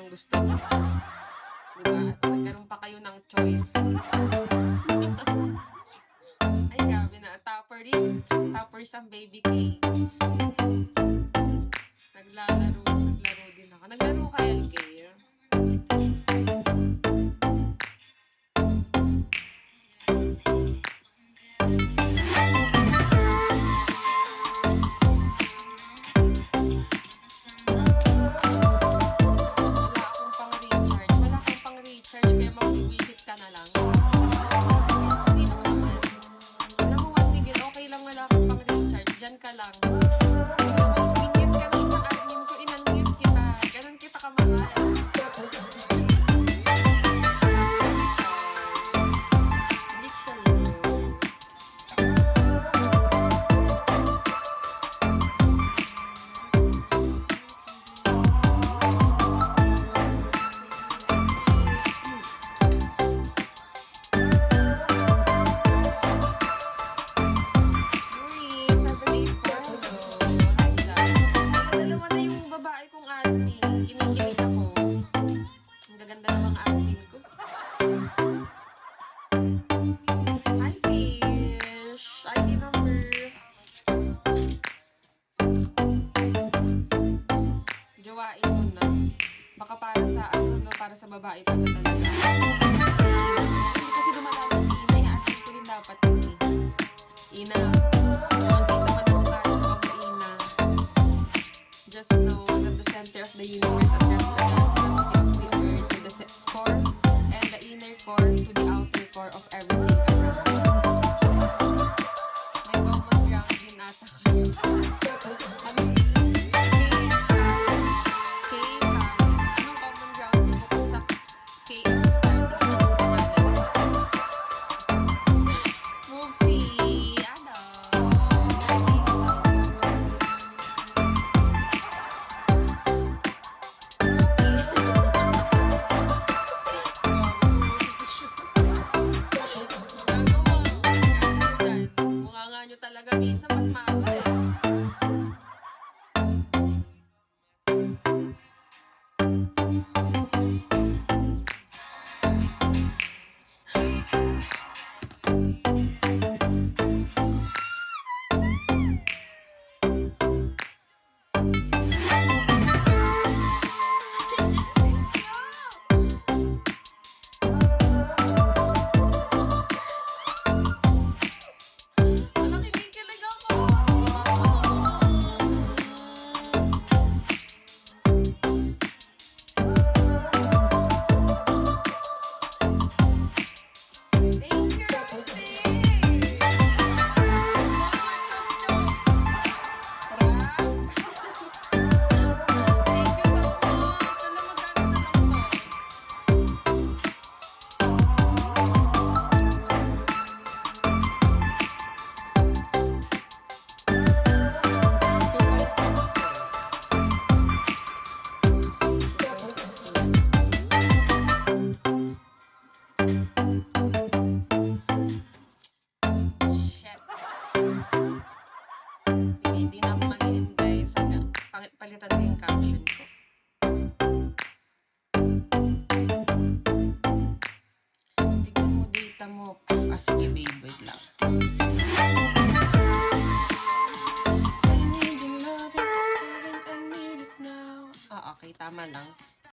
ang gusto mo. Diba? Nagkaroon pa kayo ng choice. Ay, grabe na. Toppers ang baby K. Naglaro din ako. Naglaro ka, LK? Wala akong pang-recharge, kaya mag-visit ka na lang. Hindi naman naman. Alam mo, Juan Miguel, okay lang wala akong pang-recharge. Diyan ka lang. Ingit ka lang ng admin ko, inangit kita. Ganun kita kamahal. Balik sa'yo. Babae kong admin, kinikilig ako. Ang gaganda namang admin ko. Hi, fish! ID number. Jowain mo na. Baka para sa para sa babae pa na talaga. Hindi kasi dumadalo si Ina, yung admin ko rin dapat yun eh. Ina, nakikita ka ng kaya mo, Ina. Just know that the center of the universe attracts the gravity of the earth to the core and the inner core to the outer core of everything around. May common ground din ata kayo. Anong common ground din mo sa K ang starting ng pangalan? Move si nyo talaga minsan mas maaga eh. Hindi na ako mag-i-enjoy sa palitan ko yung caption ko. Tignan mo data mo. Sige babe, wait lang. I need your love, I need it now. Okay, tama lang.